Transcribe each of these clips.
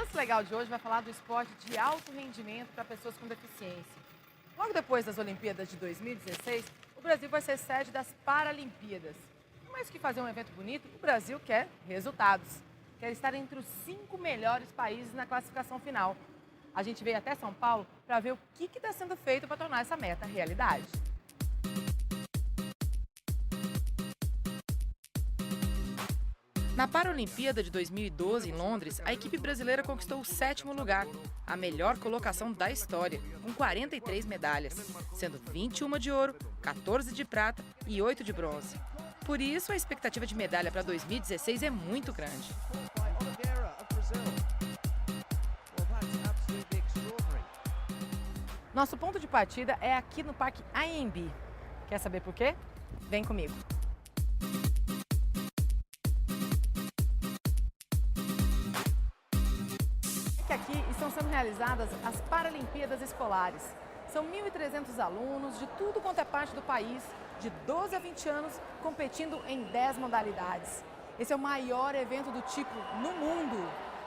Lance Legal de hoje vai falar do esporte de alto rendimento para pessoas com deficiência. Logo depois das Olimpíadas de 2016, o Brasil vai ser sede das Paralimpíadas. E mais que fazer um evento bonito, o Brasil quer resultados. Quer estar entre os 5 melhores países na classificação final. A gente veio até São Paulo para ver o que está sendo feito para tornar essa meta realidade. Na Paralimpíada de 2012, em Londres, a equipe brasileira conquistou o 7º lugar, a melhor colocação da história, com 43 medalhas, sendo 21 de ouro, 14 de prata e 8 de bronze. Por isso, a expectativa de medalha para 2016 é muito grande. Nosso ponto de partida é aqui no Parque AMB. Quer saber por quê? Vem comigo. Aqui estão sendo realizadas as Paralimpíadas Escolares. São 1.300 alunos de tudo quanto é parte do país, de 12 a 20 anos, competindo em 10 modalidades. Esse é o maior evento do tipo no mundo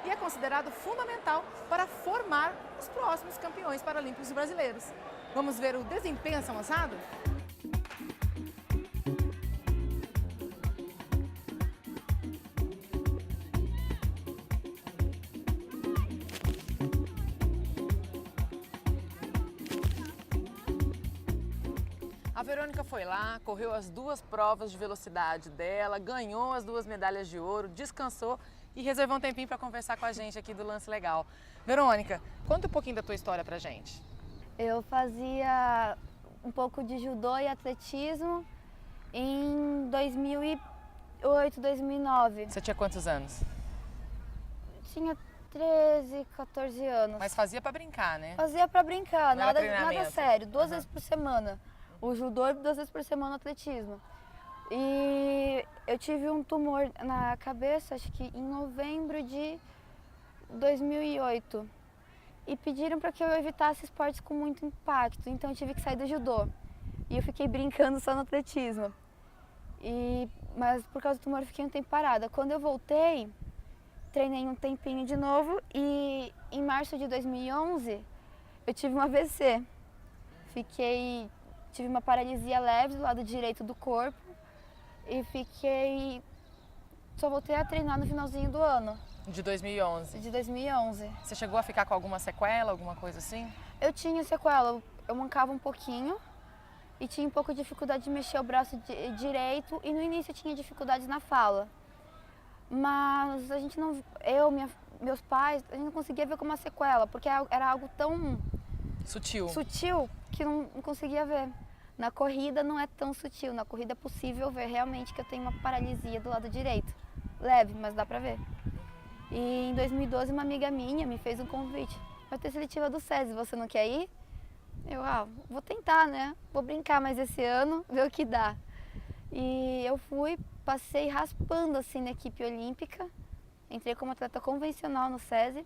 e é considerado fundamental para formar os próximos campeões paralímpicos brasileiros. Vamos ver o desempenho dessa moçada? A Verônica foi lá, correu as 2 provas de velocidade dela, ganhou as 2 medalhas de ouro, descansou e reservou um tempinho para conversar com a gente aqui do Lance Legal. Verônica, conta um pouquinho da tua história pra gente. Eu fazia um pouco de judô e atletismo em 2008, 2009. Você tinha quantos anos? Tinha 13, 14 anos. Mas fazia para brincar, né? Fazia pra brincar, Não era nada sério, 2 vezes por semana. O judô e 2 vezes por semana o atletismo. E eu tive um tumor na cabeça, acho que em novembro de 2008. E pediram para que eu evitasse esportes com muito impacto, então eu tive que sair do judô. E eu fiquei brincando só no atletismo. Mas por causa do tumor eu fiquei um tempo parada. Quando eu voltei, treinei um tempinho de novo e em março de 2011 eu tive um AVC. Tive uma paralisia leve do lado direito do corpo e só voltei a treinar no finalzinho do ano. De 2011? De 2011. Você chegou a ficar com alguma sequela, alguma coisa assim? Eu tinha sequela, eu mancava um pouquinho e tinha um pouco de dificuldade de mexer o braço direito e no início eu tinha dificuldades na fala. Mas a gente não, meus pais, a gente não conseguia ver como uma sequela, porque era algo tão sutil que não conseguia ver. Na corrida não é tão sutil, na corrida é possível ver realmente que eu tenho uma paralisia do lado direito. Leve, mas dá pra ver. E em 2012 uma amiga minha me fez um convite. Vai ter seletiva do SESI, você não quer ir? Eu, vou tentar, né? Vou brincar mais esse ano, ver o que dá. E eu fui, passei raspando assim na equipe olímpica. Entrei como atleta convencional no SESI.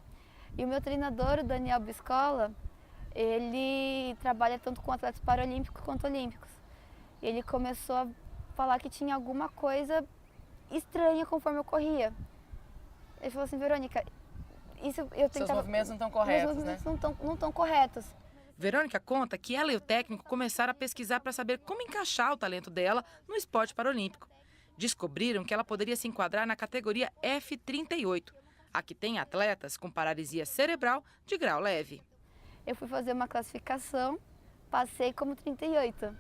E o meu treinador, o Daniel Biscola, ele trabalha tanto com atletas paralímpicos quanto olímpicos. Ele começou a falar que tinha alguma coisa estranha conforme eu corria. Ele falou assim, Verônica, seus movimentos não estão corretos, né? Não estão corretos. Verônica conta que ela e o técnico começaram a pesquisar para saber como encaixar o talento dela no esporte paralímpico. Descobriram que ela poderia se enquadrar na categoria F38, a que tem atletas com paralisia cerebral de grau leve. Eu fui fazer uma classificação, passei como 38.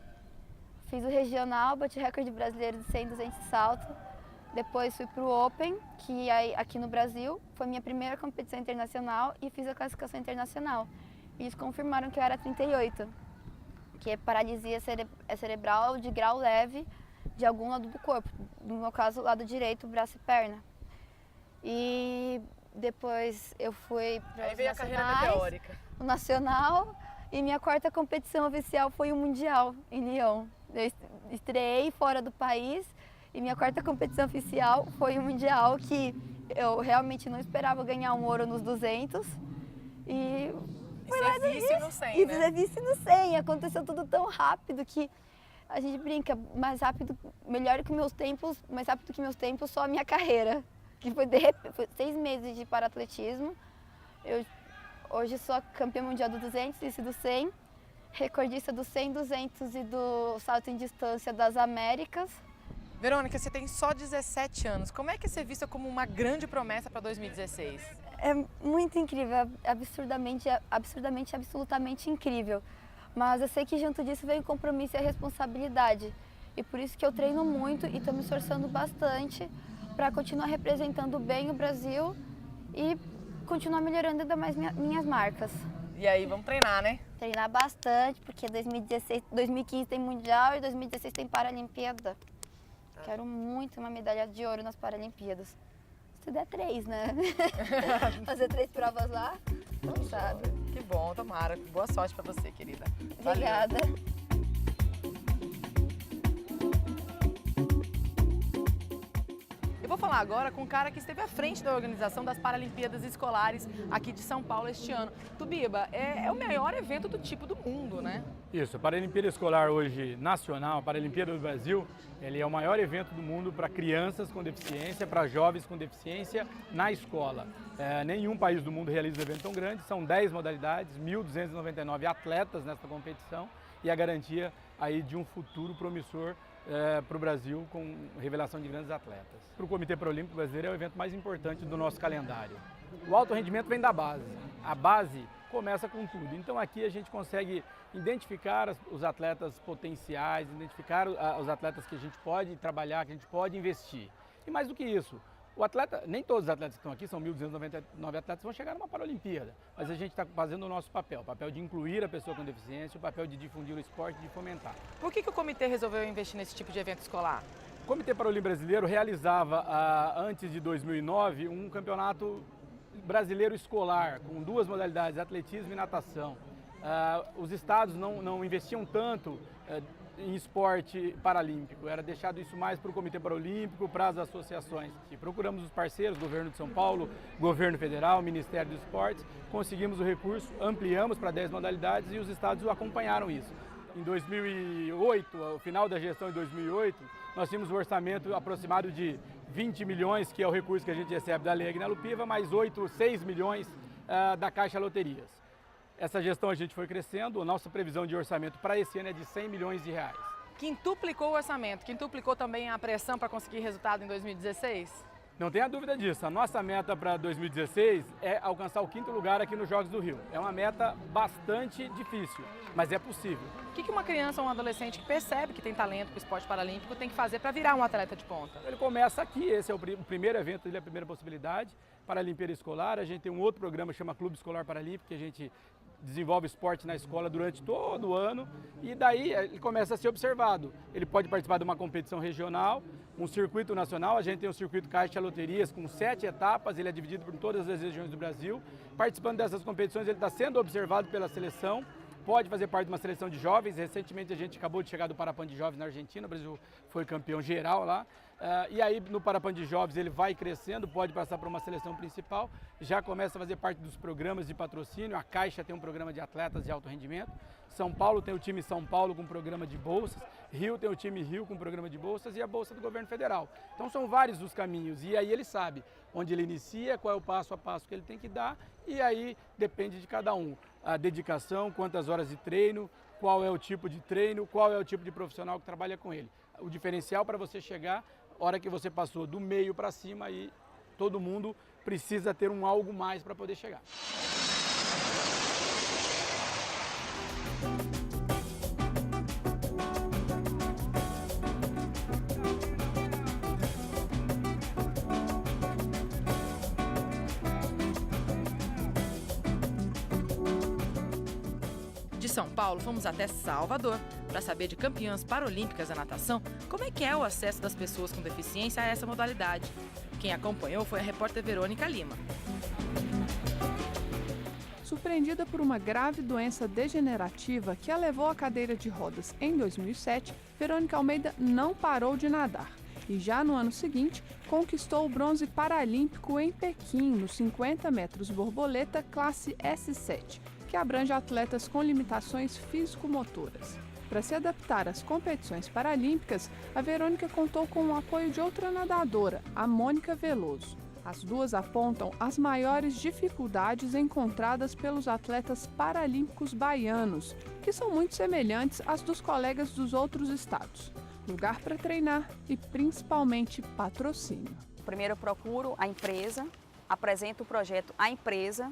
Fiz o regional, bati recorde brasileiro de 100 e 200 salto. Depois fui para o Open, que aqui no Brasil foi minha primeira competição internacional e fiz a classificação internacional. E eles confirmaram que eu era 38, que é paralisia cerebral de grau leve de algum lado do corpo. No meu caso, lado direito, braço e perna. E depois eu fui para veio a carreira meteórica. O nacional, e minha 4ª competição oficial foi o Mundial em Lyon. Eu estreiei fora do país e minha 4ª competição oficial foi o Mundial, que eu realmente não esperava ganhar um ouro nos 200. E ser vice no 100, né? Ser vice no 100. Aconteceu tudo tão rápido que a gente brinca, mais rápido que meus tempos, só a minha carreira. Que foi 6 meses de paratletismo, Eu hoje sou a campeã mundial do 200 e do 100, recordista do 100, 200 e do salto em distância das Américas. Verônica, você tem só 17 anos. Como é que é ser vista como uma grande promessa para 2016? É muito incrível, absurdamente, absolutamente incrível. Mas eu sei que junto disso vem o compromisso e a responsabilidade. E por isso que eu treino muito e estou me esforçando bastante para continuar representando bem o Brasil e continuar melhorando ainda mais minhas marcas. E aí, vamos treinar, né? Treinar bastante, porque 2015 tem Mundial e 2016 tem Paralimpíada. Quero muito uma medalha de ouro nas Paralimpíadas. Se der 3, né? Fazer 3 provas lá, não sabe. Que bom, tomara. Boa sorte pra você, querida. Obrigada. Valeu. Eu vou falar agora com um cara que esteve à frente da organização das Paralimpíadas Escolares aqui de São Paulo este ano. Tubiba, é o maior evento do tipo do mundo, né? Isso, a Paralimpíada Escolar hoje nacional, a Paralimpíada do Brasil, ele é o maior evento do mundo para crianças com deficiência, para jovens com deficiência na escola. Nenhum país do mundo realiza um evento tão grande, são 10 modalidades, 1.299 atletas nessa competição e a garantia aí de um futuro promissor para o Brasil com revelação de grandes atletas. Para o Comitê Paralímpico Brasileiro é o evento mais importante do nosso calendário. O alto rendimento vem da base, a base começa com tudo. Então aqui a gente consegue identificar os atletas potenciais, identificar os atletas que a gente pode trabalhar, que a gente pode investir. E mais do que isso, o atleta, nem todos os atletas que estão aqui, são 1.299 atletas, vão chegar numa Paralimpíada, mas a gente está fazendo o nosso papel, o papel de incluir a pessoa com deficiência, o papel de difundir o esporte, de fomentar. Por que o comitê resolveu investir nesse tipo de evento escolar? O Comitê Paralímpico Brasileiro realizava, antes de 2009, um campeonato brasileiro escolar, com 2 modalidades, atletismo e natação. Os estados não investiam tanto em esporte paralímpico, era deixado isso mais para o Comitê Paralímpico, para as associações. E procuramos os parceiros, Governo de São Paulo, Governo Federal, Ministério dos Esportes, conseguimos o recurso, ampliamos para 10 modalidades e os estados acompanharam isso. Em 2008, ao final da gestão de 2008, nós tínhamos um orçamento aproximado de 20 milhões, que é o recurso que a gente recebe da Lei Agnello-Piva, mais 6 milhões da Caixa Loterias. Essa gestão a gente foi crescendo, a nossa previsão de orçamento para esse ano é de 100 milhões de reais. Quintuplicou o orçamento, quintuplicou também a pressão para conseguir resultado em 2016? Não tenha dúvida disso, a nossa meta para 2016 é alcançar o 5º lugar aqui nos Jogos do Rio. É uma meta bastante difícil, mas é possível. O que uma criança ou um adolescente que percebe que tem talento para o esporte paralímpico tem que fazer para virar um atleta de ponta? Ele começa aqui, esse é o primeiro evento, ele é a primeira possibilidade, Paralimpíada Escolar. A gente tem um outro programa que chama Clube Escolar Paralímpico, que a gente desenvolve esporte na escola durante todo o ano e daí ele começa a ser observado. Ele pode participar de uma competição regional, um circuito nacional, a gente tem um circuito Caixa Loterias com 7 etapas, ele é dividido por todas as regiões do Brasil. Participando dessas competições ele está sendo observado pela seleção, pode fazer parte de uma seleção de jovens. Recentemente a gente acabou de chegar do Parapan de Jovens na Argentina, o Brasil foi campeão geral lá. E aí no Parapan de Jovens ele vai crescendo, pode passar para uma seleção principal, já começa a fazer parte dos programas de patrocínio. A Caixa tem um programa de atletas de alto rendimento, São Paulo tem o time São Paulo com programa de bolsas, Rio tem o time Rio com programa de bolsas e a Bolsa do Governo Federal. Então são vários os caminhos e aí ele sabe onde ele inicia, qual é o passo a passo que ele tem que dar e aí depende de cada um. A dedicação, quantas horas de treino, qual é o tipo de treino, qual é o tipo de profissional que trabalha com ele. O diferencial para você chegar, hora que você passou do meio para cima, aí todo mundo precisa ter um algo mais para poder chegar. De São Paulo, fomos até Salvador para saber de campeãs paralímpicas da natação como é que é o acesso das pessoas com deficiência a essa modalidade. Quem acompanhou foi a repórter Verônica Lima. Surpreendida por uma grave doença degenerativa que a levou à cadeira de rodas em 2007, Verônica Almeida não parou de nadar. E já no ano seguinte, conquistou o bronze paralímpico em Pequim, nos 50 metros borboleta classe S7, que abrange atletas com limitações físico-motoras. Para se adaptar às competições paralímpicas, a Verônica contou com o apoio de outra nadadora, a Mônica Veloso. As duas apontam as maiores dificuldades encontradas pelos atletas paralímpicos baianos, que são muito semelhantes às dos colegas dos outros estados. Lugar para treinar e principalmente patrocínio. Primeiro eu procuro a empresa, apresento o projeto à empresa.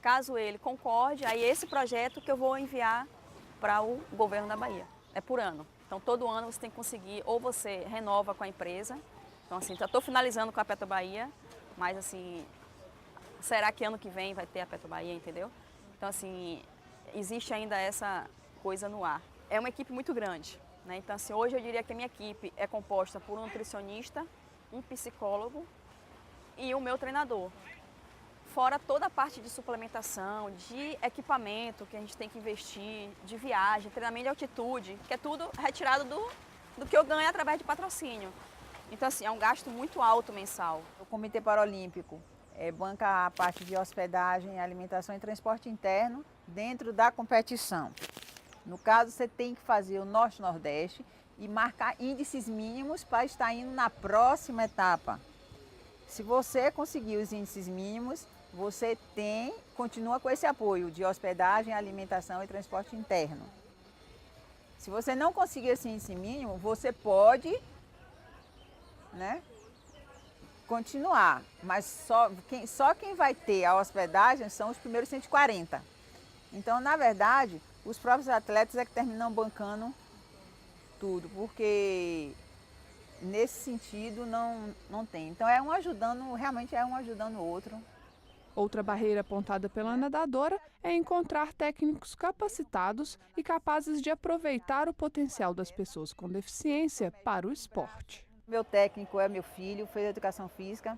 Caso ele concorde, aí esse projeto que eu vou enviar para o governo da Bahia. É por ano. Então todo ano você tem que conseguir, ou você renova com a empresa. Então assim, já estou finalizando com a Petro Bahia, mas assim, será que ano que vem vai ter a Petro Bahia, entendeu? Então assim, existe ainda essa coisa no ar. É uma equipe muito grande, né? Então assim, hoje eu diria que a minha equipe é composta por um nutricionista, um psicólogo e o meu treinador. Fora toda a parte de suplementação, de equipamento que a gente tem que investir, de viagem, treinamento de altitude, que é tudo retirado do que eu ganho através de patrocínio. Então, assim, é um gasto muito alto mensal. O Comitê Paralímpico banca a parte de hospedagem, alimentação e transporte interno dentro da competição. No caso, você tem que fazer o Norte-Nordeste e marcar índices mínimos para estar indo na próxima etapa. Se você conseguir os índices mínimos, você continua com esse apoio de hospedagem, alimentação e transporte interno. Se você não conseguir esse índice mínimo, você pode, né, continuar, mas só quem vai ter a hospedagem são os primeiros 140. Então, na verdade, os próprios atletas é que terminam bancando tudo, porque nesse sentido não tem. Então é um ajudando, realmente é um ajudando o outro. Outra barreira apontada pela nadadora é encontrar técnicos capacitados e capazes de aproveitar o potencial das pessoas com deficiência para o esporte. Meu técnico é meu filho, fez educação física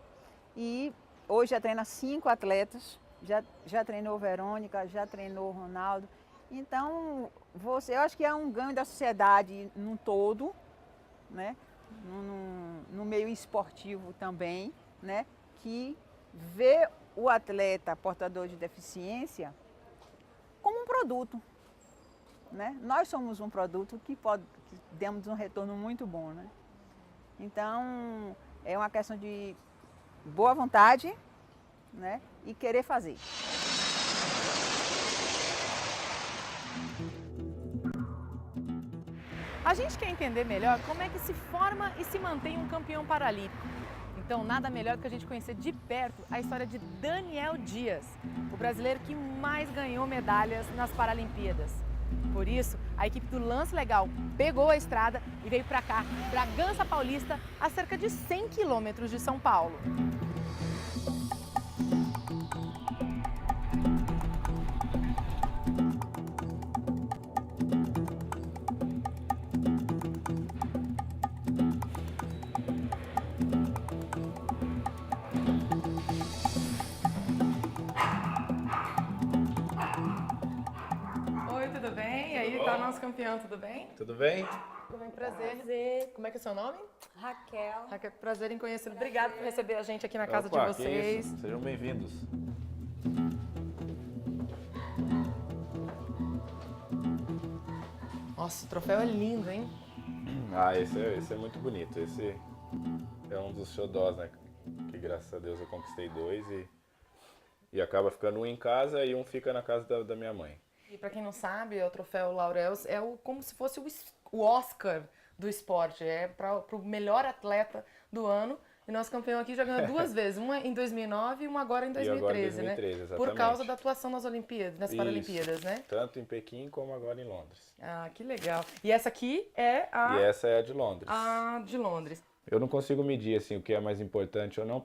e hoje já treina 5 atletas, já treinou Verônica, já treinou Ronaldo. Então, eu acho que é um ganho da sociedade num todo, né? No meio esportivo também, né? Que vê o atleta portador de deficiência como um produto, né? Nós somos um produto que demos um retorno muito bom, né? Então, é uma questão de boa vontade, né? E querer fazer. A gente quer entender melhor como é que se forma e se mantém um campeão paralímpico. Então, nada melhor do que a gente conhecer de perto a história de Daniel Dias, o brasileiro que mais ganhou medalhas nas Paralimpíadas. Por isso, a equipe do Lance Legal pegou a estrada e veio para cá, Bragança Paulista, a cerca de 100 quilômetros de São Paulo. Tudo bem? E aí, tá o nosso campeão, tudo bem? Tudo bem? Tudo bem, prazer. Como é que é o seu nome? Raquel. Raquel, prazer em conhecê-lo. Obrigada por receber a gente aqui na casa Opa, de vocês. que isso. Sejam bem-vindos. Nossa, o troféu é lindo, hein? Ah, esse é muito bonito. Esse é um dos xodós, né? Que graças a Deus eu conquistei 2 e acaba ficando um em casa e um fica na casa da minha mãe. E para quem não sabe, o troféu Laurels é como se fosse o Oscar do esporte. É para o melhor atleta do ano. E nosso campeão aqui já ganhou 2 vezes. Uma em 2009 e uma agora em 2013, agora em 2013, né? exatamente. Por causa da atuação nas Olimpíadas, nas Paralimpíadas, né? Tanto em Pequim como agora em Londres. Ah, que legal. E essa aqui é E essa é a de Londres. a de Londres. Eu não consigo medir assim, o que é mais importante ou não,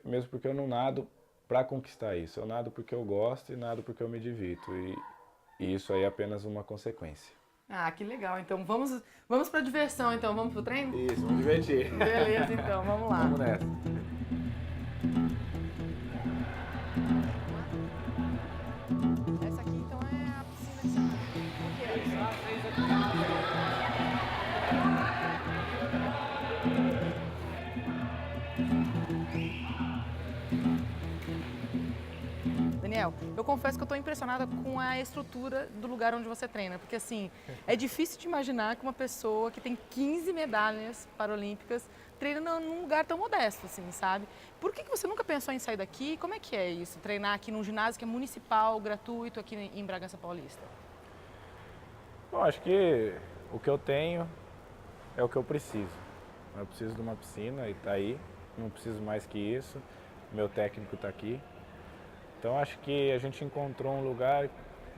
mesmo porque eu não nado para conquistar isso. Eu nado porque eu gosto e nado porque eu me divirto. E isso aí é apenas uma consequência. Ah, que legal. Então vamos para diversão, então. Vamos pro treino? Isso, vamos divertir. Beleza, então. Vamos lá. Vamos nessa. Essa aqui, então, é a piscina de Daniel, eu confesso que eu estou impressionada com a estrutura do lugar onde você treina, porque assim, é difícil de imaginar que uma pessoa que tem 15 medalhas paralímpicas treina num lugar tão modesto, assim, sabe? Por que você nunca pensou em sair daqui? Como é que é isso, treinar aqui num ginásio que é municipal, gratuito, aqui em Bragança Paulista? Bom, acho que o que eu tenho é o que eu preciso. Eu preciso de uma piscina e tá aí, não preciso mais que isso. Meu técnico está aqui. Então acho que a gente encontrou um lugar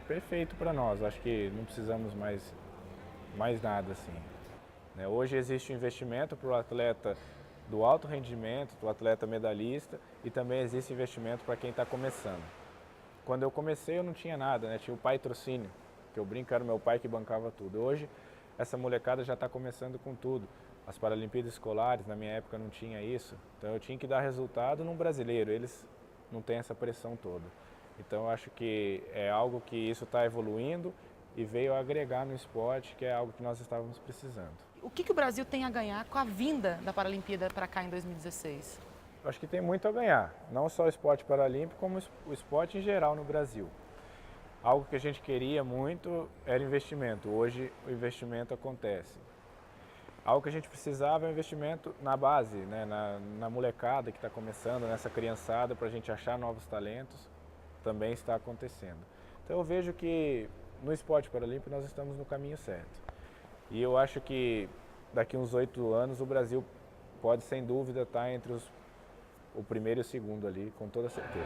perfeito para nós. Acho que não precisamos mais nada assim. Hoje existe um investimento para o atleta do alto rendimento, do atleta medalhista, e também existe investimento para quem está começando. Quando eu comecei eu não tinha nada, né? Tinha o patrocínio, que eu brinco, era o meu pai que bancava tudo. Hoje essa molecada já está começando com tudo. As Paralimpíadas Escolares, na minha época, não tinha isso. Então eu tinha que dar resultado num brasileiro, eles não têm essa pressão toda. Então eu acho que é algo que isso está evoluindo e veio agregar no esporte, que é algo que nós estávamos precisando. O que o Brasil tem a ganhar com a vinda da Paralimpíada para cá em 2016? Eu acho que tem muito a ganhar, não só o esporte paralímpico, como o esporte em geral no Brasil. Algo que a gente queria muito era investimento, hoje o investimento acontece. Algo que a gente precisava é um investimento na base, né? na molecada que está começando, nessa criançada, para a gente achar novos talentos, também está acontecendo. Então eu vejo que no esporte paralímpico nós estamos no caminho certo. E eu acho que daqui uns 8 anos o Brasil pode, sem dúvida, estar entre o primeiro e o segundo ali, com toda certeza.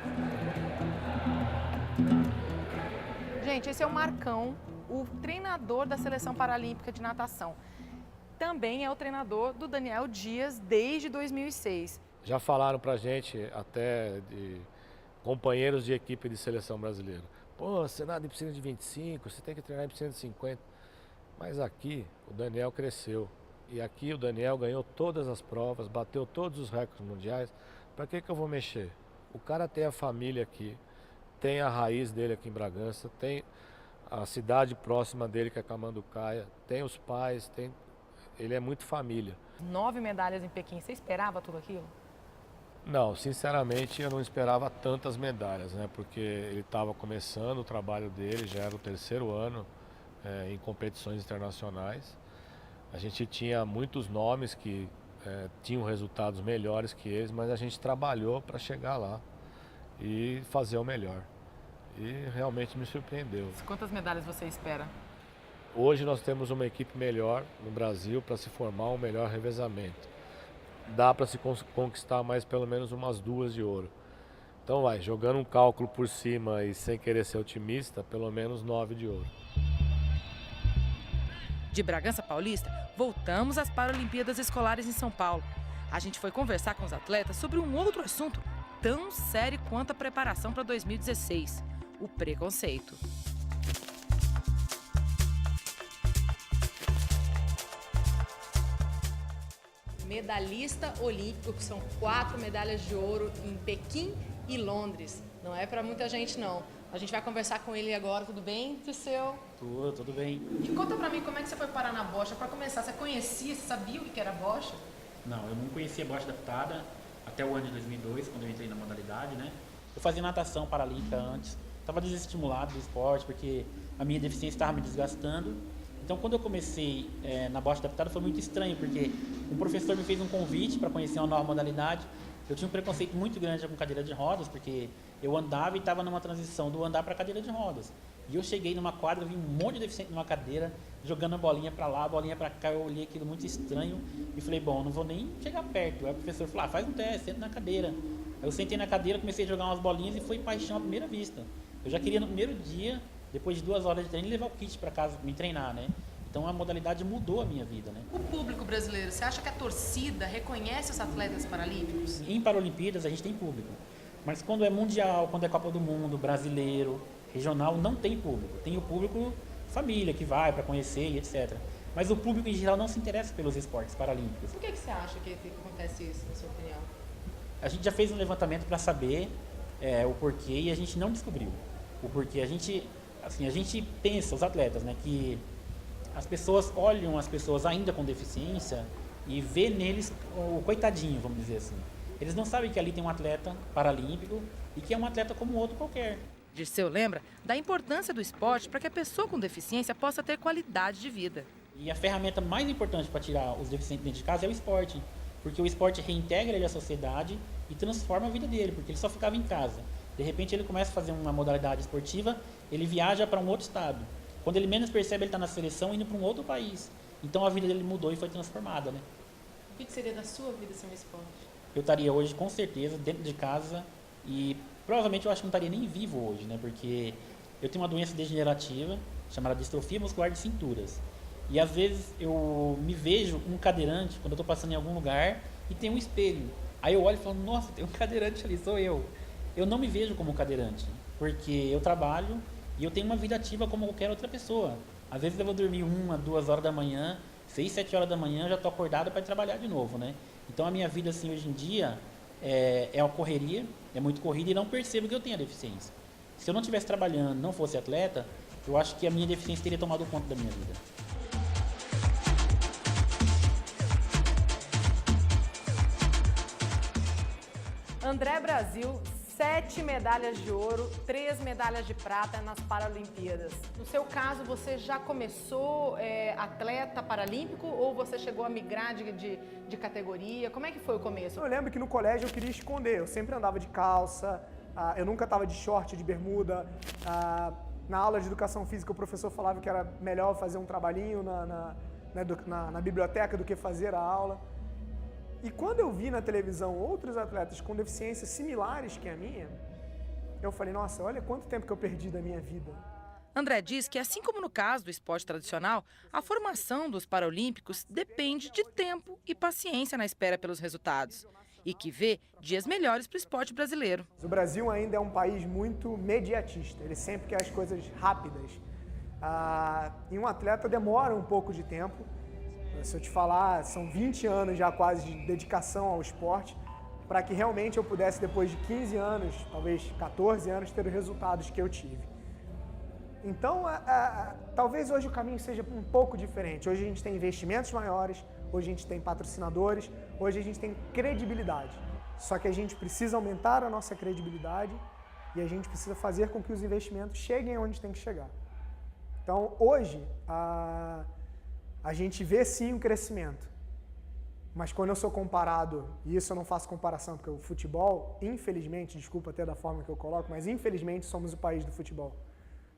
Gente, esse é o Marcão, o treinador da Seleção Paralímpica de Natação. Também é o treinador do Daniel Dias desde 2006. Já falaram pra gente até de companheiros de equipe de seleção brasileira. Pô, você nada em piscina de 25, você tem que treinar em piscina de 50. Mas aqui o Daniel cresceu. E aqui o Daniel ganhou todas as provas, bateu todos os recordes mundiais. Para que eu vou mexer? O cara tem a família aqui, tem a raiz dele aqui em Bragança, tem a cidade próxima dele, que é Camanducaia, tem os pais, ele é muito família. 9 medalhas em Pequim, você esperava tudo aquilo? Não, sinceramente eu não esperava tantas medalhas, né? Porque ele estava começando o trabalho dele, já era o 3º ano em competições internacionais. A gente tinha muitos nomes que tinham resultados melhores que eles, mas a gente trabalhou para chegar lá e fazer o melhor. E realmente me surpreendeu. Quantas medalhas você espera? Hoje nós temos uma equipe melhor no Brasil para se formar um melhor revezamento. Dá para se conquistar mais pelo menos umas 2 de ouro. Então jogando um cálculo por cima e sem querer ser otimista, pelo menos 9 de ouro. De Bragança Paulista, voltamos às Paralimpíadas Escolares em São Paulo. A gente foi conversar com os atletas sobre um outro assunto tão sério quanto a preparação para 2016, o preconceito. Medalhista olímpico, que são 4 medalhas de ouro em Pequim e Londres. Não é para muita gente, não. A gente vai conversar com ele agora, tudo bem, Tiseu? Tudo bem. E conta pra mim como é que você foi parar na bocha. Pra começar, você conhecia, você sabia o que era bocha? Não, eu não conhecia bocha adaptada até o ano de 2002, quando eu entrei na modalidade, né? Eu fazia natação paralímpica antes, estava desestimulado do esporte porque a minha deficiência estava me desgastando. Então, quando eu comecei na bocha adaptada foi muito estranho, porque um professor me fez um convite para conhecer uma nova modalidade. Eu tinha um preconceito muito grande com cadeira de rodas, porque eu andava e estava numa transição do andar para cadeira de rodas. E eu cheguei numa quadra, vi um monte de deficiente numa cadeira, jogando a bolinha para lá, a bolinha para cá. Eu olhei aquilo muito estranho e falei, bom, não vou nem chegar perto. Aí o professor falou, faz um teste, senta na cadeira. Aí eu sentei na cadeira, comecei a jogar umas bolinhas e foi paixão à primeira vista. Eu já queria no primeiro dia, depois de 2 horas de treino, levar o kit para casa, me treinar, né? Então a modalidade mudou a minha vida, né? O público brasileiro, você acha que a torcida reconhece os atletas paralímpicos? Em Paralimpíadas a gente tem público, mas quando é mundial, quando é Copa do Mundo, brasileiro, regional, não tem público. Tem o público família que vai para conhecer e etc. Mas o público em geral não se interessa pelos esportes paralímpicos. Por que você acha que acontece isso, na sua opinião? A gente já fez um levantamento para saber o porquê e a gente não descobriu. O porquê a gente pensa, os atletas, né, que as pessoas olham as pessoas ainda com deficiência e vê neles o coitadinho, vamos dizer assim. Eles não sabem que ali tem um atleta paralímpico e que é um atleta como outro qualquer. Dirceu lembra da importância do esporte para que a pessoa com deficiência possa ter qualidade de vida. E a ferramenta mais importante para tirar os deficientes dentro de casa é o esporte, porque o esporte reintegra ele à sociedade e transforma a vida dele, porque ele só ficava em casa. De repente ele começa a fazer uma modalidade esportiva, ele viaja para um outro estado. Quando ele menos percebe, ele está na seleção indo para um outro país. Então a vida dele mudou e foi transformada, né? O que seria da sua vida sem o esporte? Eu estaria hoje, com certeza, dentro de casa e provavelmente eu acho que não estaria nem vivo hoje, né? Porque eu tenho uma doença degenerativa chamada distrofia muscular de cinturas. E às vezes eu me vejo um cadeirante quando eu estou passando em algum lugar e tem um espelho. Aí eu olho e falo, nossa, tem um cadeirante ali, sou eu. Eu não me vejo como um cadeirante, porque eu trabalho e eu tenho uma vida ativa como qualquer outra pessoa. Às vezes eu vou dormir 1, 2 horas da manhã, 6, 7 horas da manhã, eu já estou acordado para trabalhar de novo, né? Então a minha vida, assim, hoje em dia é uma correria, é muito corrida e não percebo que eu tenho a deficiência. Se eu não estivesse trabalhando, não fosse atleta, eu acho que a minha deficiência teria tomado conta da minha vida. André Brasil, 7 medalhas de ouro, 3 medalhas de prata nas Paralimpíadas. No seu caso, você já começou atleta paralímpico ou você chegou a migrar de categoria? Como é que foi o começo? Eu lembro que no colégio eu queria esconder, eu sempre andava de calça, eu nunca estava de short, de bermuda. Na aula de educação física o professor falava que era melhor fazer um trabalhinho na biblioteca do que fazer a aula. E quando eu vi na televisão outros atletas com deficiências similares que a minha, eu falei, nossa, olha quanto tempo que eu perdi da minha vida. André diz que, assim como no caso do esporte tradicional, a formação dos paralímpicos depende de tempo e paciência na espera pelos resultados. E que vê dias melhores para o esporte brasileiro. O Brasil ainda é um país muito mediatista, ele sempre quer as coisas rápidas. E um atleta demora um pouco de tempo. Se eu te falar, são 20 anos já quase de dedicação ao esporte, para que realmente eu pudesse, depois de 15 anos, talvez 14 anos, ter os resultados que eu tive. Então, talvez hoje o caminho seja um pouco diferente. Hoje a gente tem investimentos maiores, hoje a gente tem patrocinadores, hoje a gente tem credibilidade. Só que a gente precisa aumentar a nossa credibilidade e a gente precisa fazer com que os investimentos cheguem onde tem que chegar. Então, hoje, a gente vê sim um crescimento, mas quando eu sou comparado, e isso eu não faço comparação, porque o futebol, infelizmente, desculpa até da forma que eu coloco, mas infelizmente somos o país do futebol.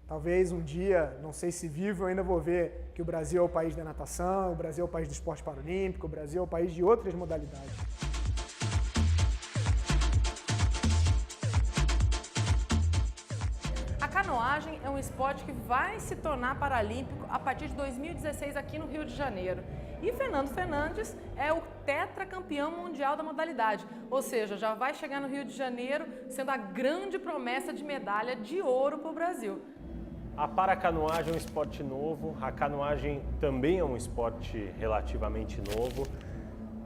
Talvez um dia, não sei se vivo, eu ainda vou ver que o Brasil é o país da natação, o Brasil é o país do esporte paralímpico, o Brasil é o país de outras modalidades. A canoagem é um esporte que vai se tornar paralímpico a partir de 2016 aqui no Rio de Janeiro. E Fernando Fernandes é o tetracampeão mundial da modalidade, ou seja, já vai chegar no Rio de Janeiro sendo a grande promessa de medalha de ouro para o Brasil. A paracanoagem é um esporte novo, a canoagem também é um esporte relativamente novo.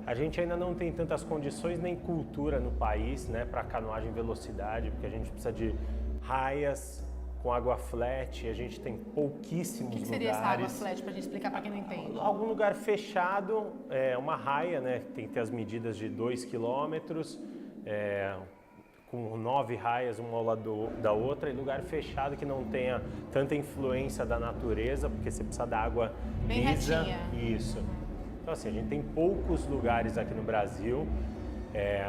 A gente ainda não tem tantas condições nem cultura no país, né, para canoagem velocidade, porque a gente precisa de raias com água flat, a gente tem pouquíssimos lugares. O que seria essa água flat, para a gente explicar para quem não entende? Algum lugar fechado, uma raia, né, tem que ter as medidas de 2 quilômetros, com 9 raias uma ao lado da outra, e lugar fechado que não tenha tanta influência da natureza, porque você precisa da água bem lisa. Retinha. Isso. Então assim, a gente tem poucos lugares aqui no Brasil,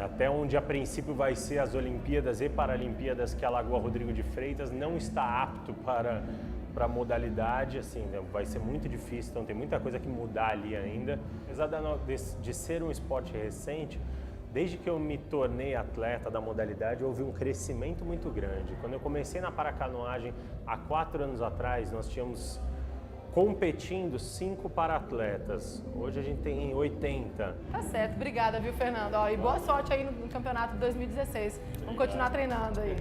até onde a princípio vai ser as Olimpíadas e Paralimpíadas, que a Lagoa Rodrigo de Freitas não está apto para a modalidade, assim, vai ser muito difícil, então tem muita coisa que mudar ali ainda. Apesar de ser um esporte recente, desde que eu me tornei atleta da modalidade, houve um crescimento muito grande. Quando eu comecei na paracanoagem, há 4 anos atrás, nós tínhamos competindo 5 para-atletas. Hoje a gente tem 80. Tá certo, obrigada, viu, Fernando? E boa sorte aí no campeonato de 2016. Vamos continuar treinando aí.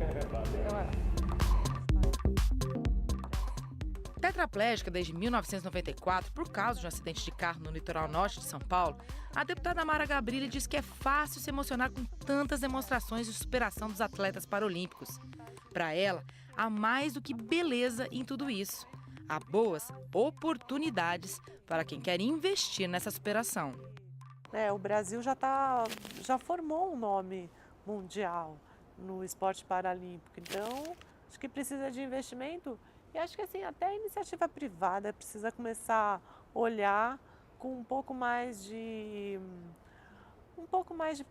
Tetraplégica desde 1994 por causa de um acidente de carro no litoral norte de São Paulo, a deputada Mara Gabrilli diz que é fácil se emocionar com tantas demonstrações de superação dos atletas paralímpicos. Para ela, há mais do que beleza em tudo isso. Há boas oportunidades para quem quer investir nessa superação. O Brasil já formou um nome mundial no esporte paralímpico, então acho que precisa de investimento e acho que assim, até a iniciativa privada precisa começar a olhar com um pouco mais de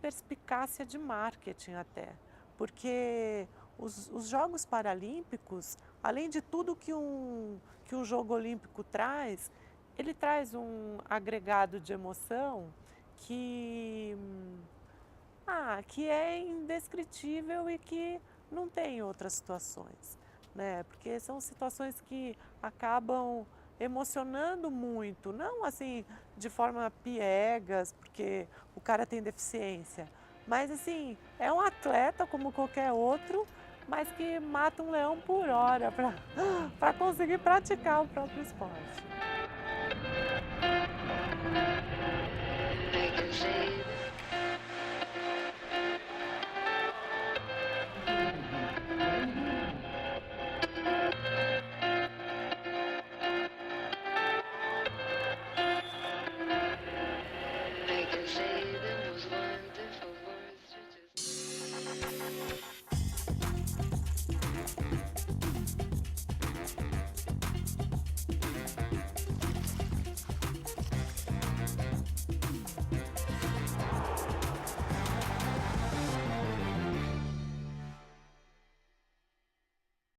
perspicácia de marketing até, porque os Jogos Paralímpicos, além de tudo que um jogo olímpico traz, ele traz um agregado de emoção que é indescritível e que não tem outras situações, né? Porque são situações que acabam emocionando muito, não assim de forma piegas, porque o cara tem deficiência, mas assim, é um atleta como qualquer outro, mas que mata um leão por hora para conseguir praticar o próprio esporte.